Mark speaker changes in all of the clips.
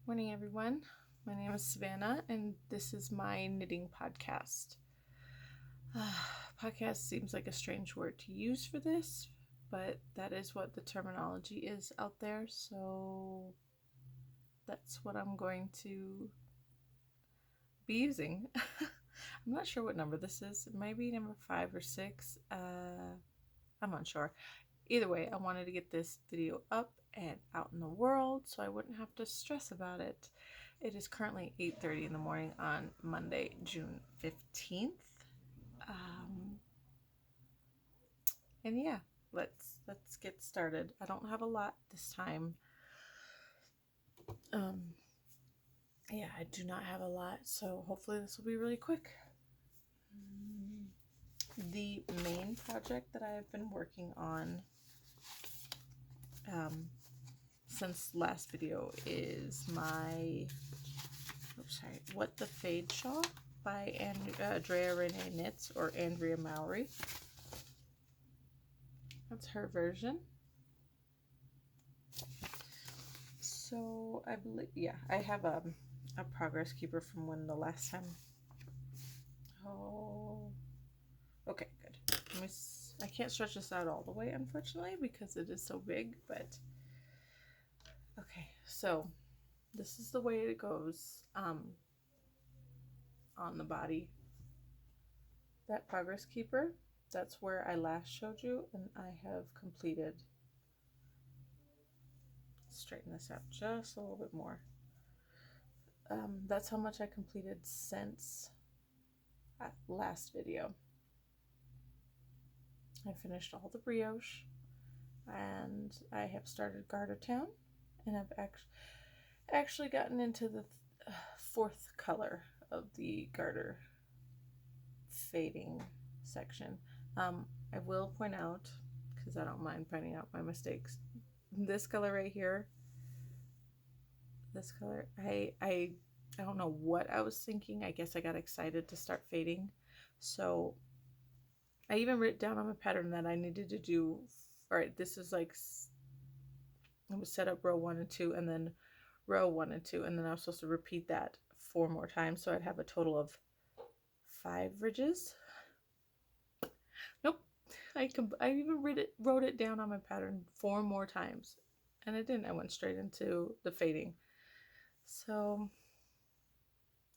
Speaker 1: Morning, everyone. My name is Savannah, and this is my knitting podcast. Podcast seems like a strange word to use for this, but that is what the terminology is out there, so that's what I'm going to be using. I'm not sure what number this is. It might be number 5 or 6. I'm unsure. Either way, I wanted to get this video up and out in the world so I wouldn't have to stress about it. It is currently 8:30 in the morning on Monday, June 15th. And yeah, let's get started. I don't have a lot this time. Yeah, I do not have a lot, so hopefully this will be really quick. The main project that I've been working on since last video is my What the Fade Shawl by Andrea Renee Knits, or Andrea Mowry. That's her version. So I believe, yeah, I have a progress keeper from when the last time. Oh, okay, good. I can't stretch this out all the way, unfortunately, because it is so big, but okay, so this is the way it goes on the body. That progress keeper, that's where I last showed you, and I have completed. Straighten this out just a little bit more. That's how much I completed since last video. I finished all the brioche, and I have started Garter Town, and I've actually gotten into the fourth color of the garter fading section. I will point out, because I don't mind pointing out my mistakes, this color right here, this color, I don't know what I was thinking. I guess I got excited to start fading, so I even wrote down on my pattern that I needed to do. All right, this is like, I was set up row 1 and 2, and then row 1 and 2, and then I was supposed to repeat that 4 more times, so I'd have a total of 5 ridges. Nope, I even wrote it down on my pattern 4 more times, and I didn't. I went straight into the fading. So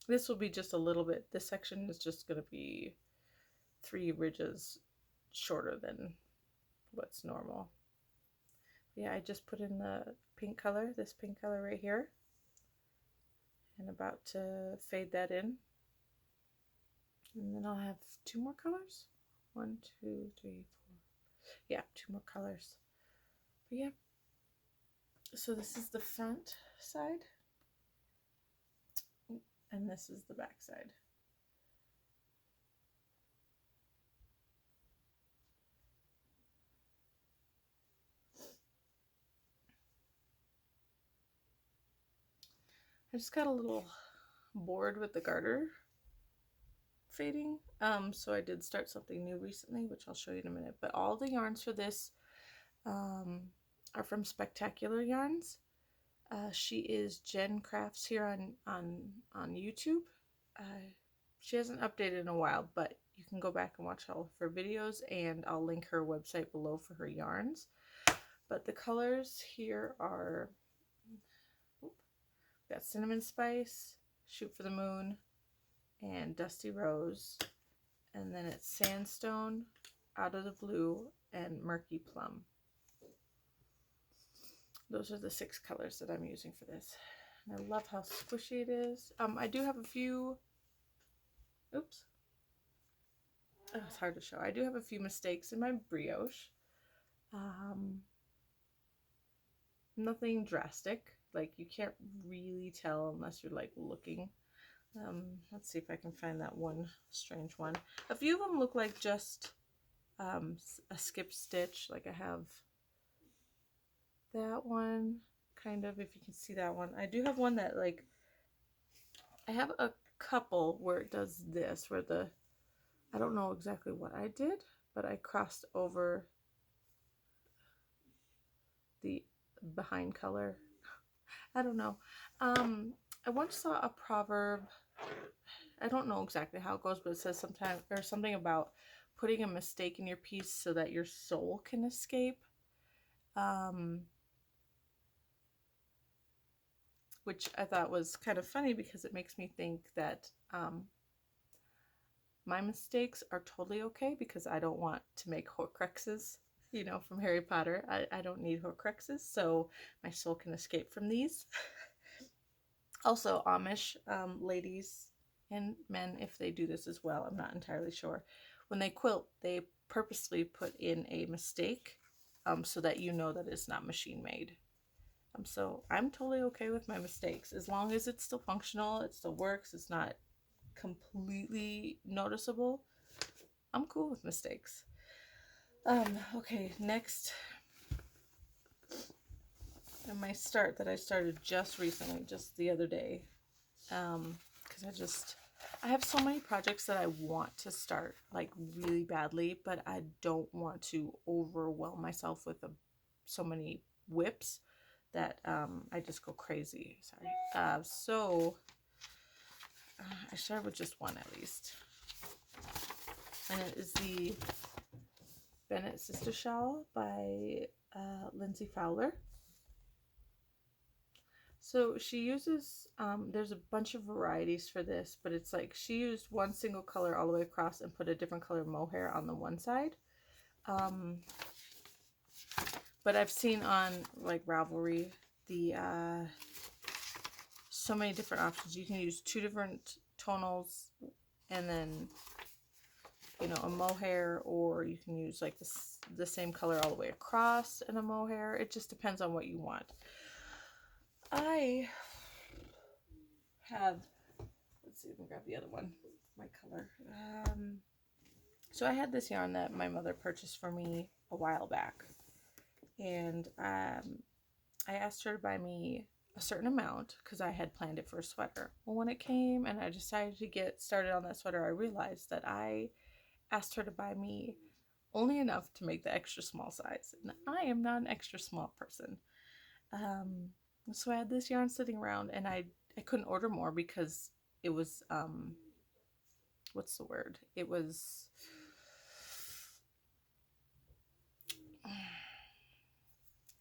Speaker 1: this will be just a little bit. This section is just going to be 3 ridges shorter than what's normal. Yeah, I just put in the pink color, this pink color right here, and about to fade that in. And then I'll have 2 more colors. 1, 2, 3, 4. Yeah, 2 more colors. But yeah, so this is the front side, and this is the back side. I just got a little bored with the garter fading, so I did start something new recently, which I'll show you in a minute. But all the yarns for this are from Spectacular Yarns. She is Jen Crafts here on YouTube. She hasn't updated in a while, but you can go back and watch all of her videos, and I'll link her website below for her yarns. But the colors here are, got Cinnamon Spice, Shoot for the Moon, and Dusty Rose, and then it's Sandstone, Out of the Blue, and Murky Plum. Those are the 6 colors that I'm using for this. And I love how squishy it is. I do have a few, oops, oh, it's hard to show. I do have a few mistakes in my brioche. Nothing drastic. Like, you can't really tell unless you're like looking. Let's see if I can find that one strange one. A few of them look like just a skip stitch. Like, I have that one, kind of, if you can see that one. I do have one that, like, I have a couple where it does this, where I don't know exactly what I did, but I crossed over the behind color I don't know. I once saw a proverb. I don't know exactly how it goes, but it says sometime or something about putting a mistake in your piece so that your soul can escape. Um, which I thought was kind of funny because it makes me think that my mistakes are totally okay because I don't want to make Horcruxes, you know, from Harry Potter. I don't need Horcruxes, so my soul can escape from these. Also, Amish ladies and men, if they do this as well, I'm not entirely sure. When they quilt, they purposely put in a mistake so that you know that it's not machine made. So I'm totally okay with my mistakes as long as it's still functional, it still works, it's not completely noticeable. I'm cool with mistakes. Okay, next, my start that I started just recently, just the other day, because I have so many projects that I want to start like really badly, but I don't want to overwhelm myself with so many whips that I just go crazy. Sorry. I started with just one at least, and it is the Bennett Sister Shawl by Lindsay Fowler. So she uses, there's a bunch of varieties for this, but it's like she used one single color all the way across and put a different color mohair on the one side. But I've seen on like Ravelry so many different options. You can use 2 different tonals and then, you know, a mohair, or you can use like the same color all the way across and a mohair. It just depends on what you want. I have, let's see, let me grab the other one, my color. So I had this yarn that my mother purchased for me a while back, and I asked her to buy me a certain amount because I had planned it for a sweater. Well, when it came and I decided to get started on that sweater, I realized that I asked her to buy me only enough to make the extra small size, and I am not an extra small person. So I had this yarn sitting around, and I couldn't order more because it was what's the word? It was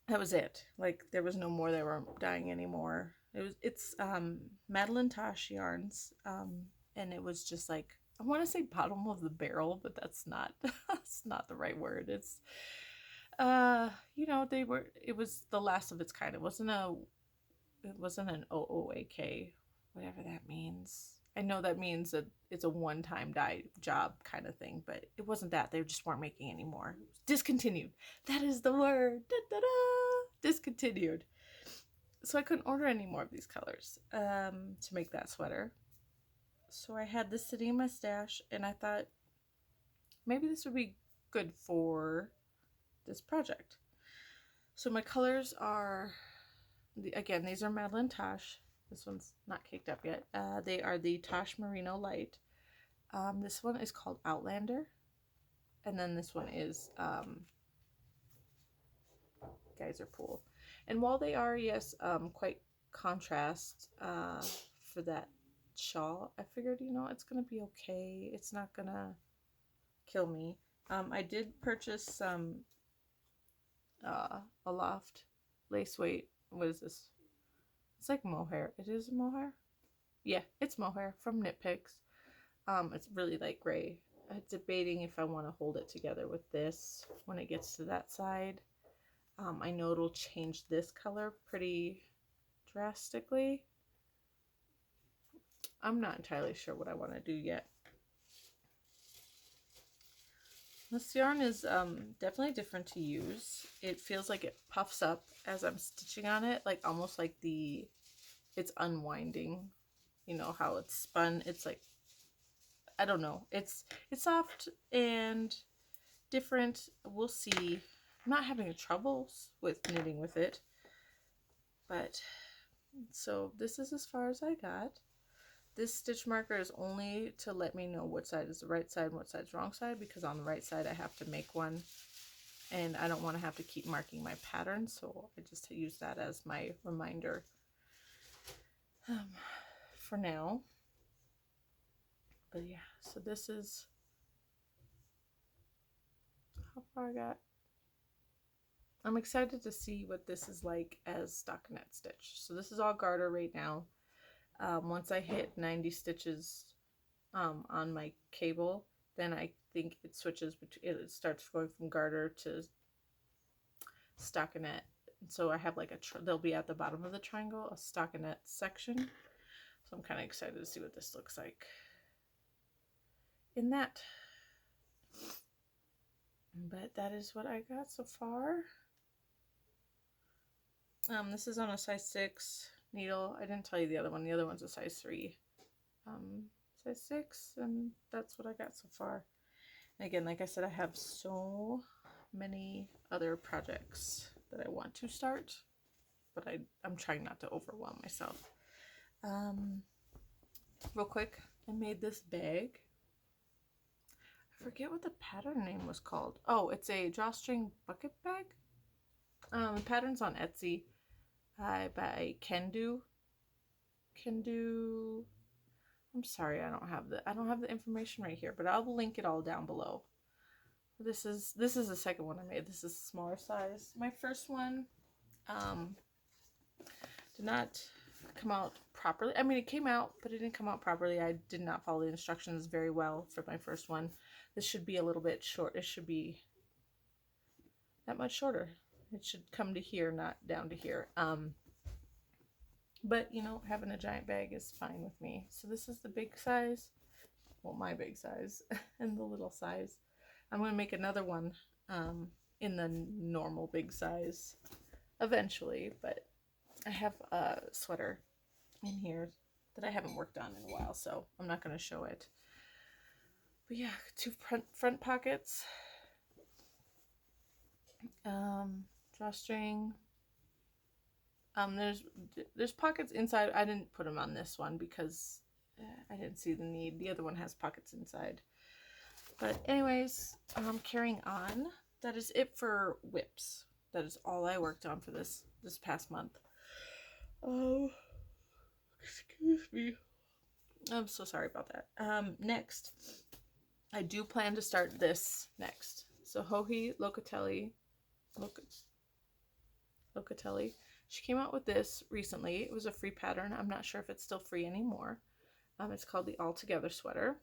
Speaker 1: that was it. Like there was no more. They weren't dying anymore. It's MadTosh yarns, and it was just like, I want to say bottom of the barrel, but that's not that's not the right word. It's you know, it was the last of its kind. It wasn't an OOAK, whatever that means. I know that means that it's a one-time dye job kind of thing, but it wasn't that. They just weren't making any more. Discontinued. That is the word. Da-da-da! Discontinued. So I couldn't order any more of these colors to make that sweater. So I had this sitting in my stash, and I thought maybe this would be good for this project. So my colors are, again, these are MadTosh. This one's not caked up yet. They are the Tosh Merino Light. This one is called Outlander. And then this one is Geyser Pool. And while they are, yes, quite contrast for that shawl, I figured, you know, it's going to be okay. It's not going to kill me. I did purchase some Aloft lace weight. What is this? It's like mohair. It is mohair? Yeah, it's mohair from Knit Picks. It's really light gray. I'm debating if I want to hold it together with this when it gets to that side. I know it'll change this color pretty drastically. I'm not entirely sure what I want to do yet. This yarn is definitely different to use. It feels like it puffs up as I'm stitching on it, like almost like it's unwinding. You know how it's spun. It's like, I don't know. It's soft and different. We'll see. I'm not having troubles with knitting with it, but so this is as far as I got. This stitch marker is only to let me know what side is the right side and what side's the wrong side, because on the right side I have to make one, and I don't want to have to keep marking my pattern, so I just use that as my reminder for now. But yeah, so this is how far I got. I'm excited to see what this is like as stockinette stitch. So this is all garter right now. Once I hit 90 stitches on my cable, then I think it switches between, it starts going from garter to stockinette. So I have like they'll be at the bottom of the triangle, a stockinette section. So I'm kind of excited to see what this looks like in that. But that is what I got so far. This is on a size 6 needle. I didn't tell you the other one. The other one's a size 3. Size 6, and that's what I got so far. And again, like I said, I have so many other projects that I want to start, but I'm trying not to overwhelm myself. Real quick, I made this bag. I forget what the pattern name was called. Oh, it's a drawstring bucket bag. Pattern's on Etsy by Can Do. I'm sorry, I don't have the information right here, but I'll link it all down below. This is the second one I made. This is a smaller size. My first one did not come out properly. I mean, it came out, but it didn't come out properly. I did not follow the instructions very well for my first one. This should be a little bit short. It should be that much shorter. It should come to here, not down to here. But, you know, having a giant bag is fine with me. So this is the big size. Well, my big size and the little size. I'm going to make another one in the normal big size eventually. But I have a sweater in here that I haven't worked on in a while, so I'm not going to show it. But yeah, 2 front pockets. Drawstring. There's pockets inside. I didn't put them on this one because I didn't see the need. The other one has pockets inside. But anyways, carrying on. That is it for whips. That is all I worked on for this past month. Oh, excuse me. I'm so sorry about that. Next, I do plan to start this next. So Joji Locatelli. She came out with this recently. It was a free pattern. I'm not sure if it's still free anymore. It's called the All Together sweater.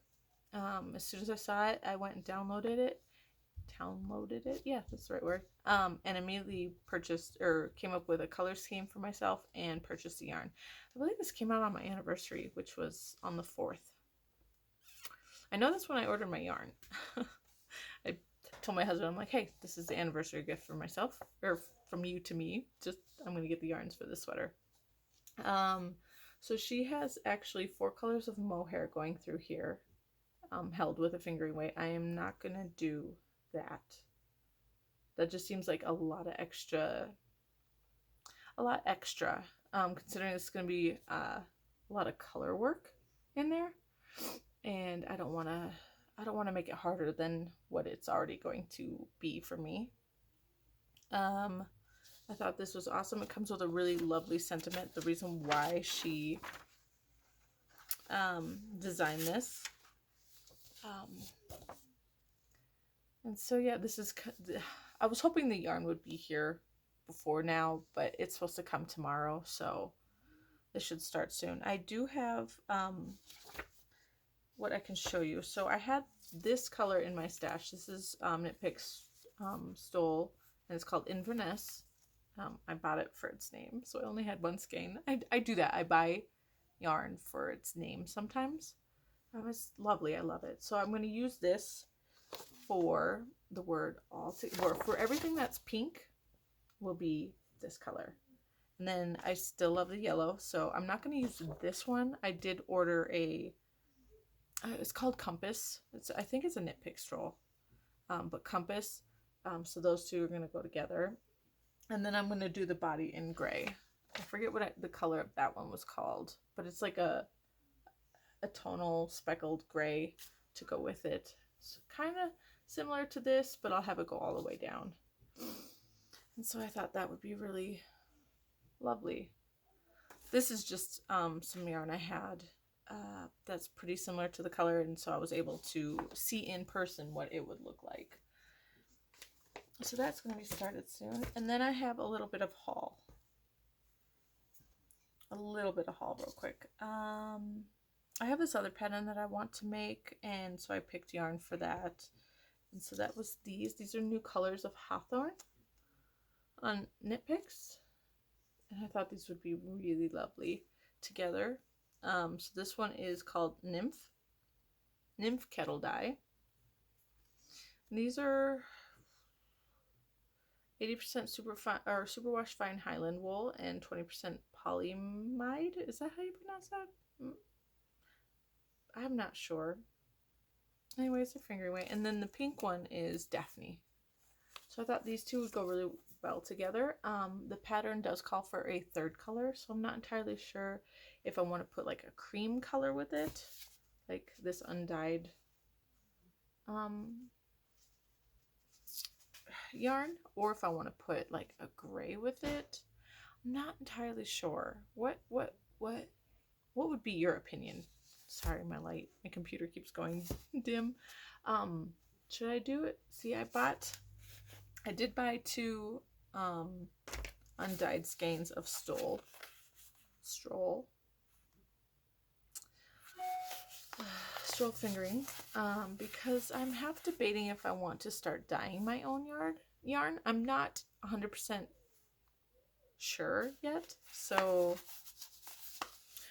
Speaker 1: As soon as I saw it, I went and downloaded it. Yeah, that's the right word. And immediately purchased or came up with a color scheme for myself and purchased the yarn. I believe this came out on my anniversary, which was on the 4th. I know that's when I ordered my yarn. I told my husband, I'm like, hey, this is the anniversary gift for myself, or from you to me. Just, I'm going to get the yarns for this sweater. So she has actually 4 colors of mohair going through here, held with a fingering weight. I am not going to do that. That just seems like a lot extra, considering it's going to be a lot of color work in there, and I don't want to make it harder than what it's already going to be for me. I thought this was awesome. It comes with a really lovely sentiment. The reason why she designed this. And so yeah, this is, I was hoping the yarn would be here before now, but it's supposed to come tomorrow, so this should start soon. I do have what I can show you. So I had this color in my stash. This is Knit Picks stole, and it's called Inverness. I bought it for its name, so I only had one skein. I do that. I buy yarn for its name sometimes. It's lovely. I love it. So I'm going to use this for the word or for everything that's pink will be this color. And then I still love the yellow, so I'm not going to use this one. I did order it's called Compass. I think it's a Knit Pick stroll, but Compass. So those two are going to go together. And then I'm going to do the body in gray. I forget what the color of that one was called, but it's like a tonal speckled gray to go with it. It's kind of similar to this, but I'll have it go all the way down. And so I thought that would be really lovely. This is just some yarn I had that's pretty similar to the color, and so I was able to see in person what it would look like. So that's going to be started soon. And then I have a little bit of haul. Real quick. I have this other pattern that I want to make, and so I picked yarn for that. And so that was these. These are new colors of Hawthorn on Knit Picks. And I thought these would be really lovely together. So this one is called Nymph Kettle Dye. And these are 80% superwash fine Highland wool and 20% polyamide. Is that how you pronounce that? I'm not sure. Anyways, they're fingering away. And then the pink one is Daphne. So I thought these two would go really well together. The pattern does call for a third color, so I'm not entirely sure if I want to put like a cream color with it, like this undyed yarn, or if I want to put like a gray with it. I'm not entirely sure. What would be your opinion? Sorry, my computer keeps going dim. Should I do it? See, I did buy 2 undyed skeins of Stroll fingering, because I'm half debating if I want to start dyeing my own yarn. I'm not 100% sure yet, so,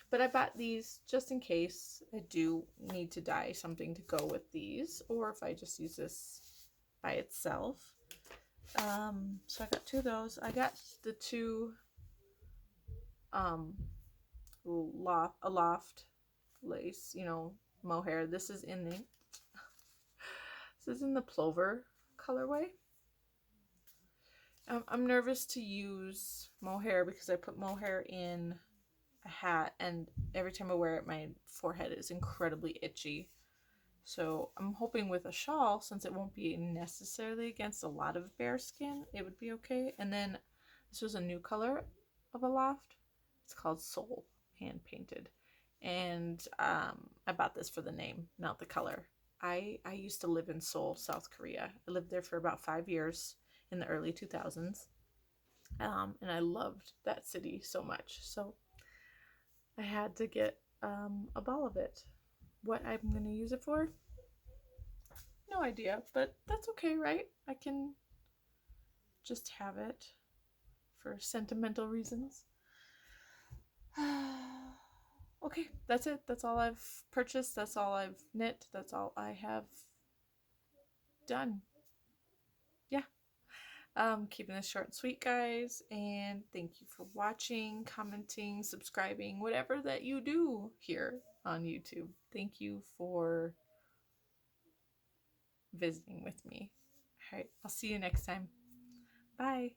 Speaker 1: but I bought these just in case I do need to dye something to go with these, or if I just use this by itself. So I got 2 of those. I got the 2 aloft lace, mohair. This is in the plover colorway. I'm nervous to use mohair because I put mohair in a hat, and every time I wear it, my forehead is incredibly itchy. So I'm hoping with a shawl, since it won't be necessarily against a lot of bare skin, it would be okay. And then this was a new color of Aloft. It's called Soul, hand painted. And I bought this for the name, not the color. I used to live in Seoul, South Korea. I lived there for about 5 years in the early 2000s. And I loved that city so much. So I had to get a ball of it. What I'm going to use it for? No idea, but that's okay, right? I can just have it for sentimental reasons. Okay, that's it. That's all I've purchased. That's all I've knit. That's all I have done. Yeah. Keeping this short and sweet, guys, and thank you for watching, commenting, subscribing, whatever that you do here on YouTube. Thank you for visiting with me. All right, I'll see you next time. Bye.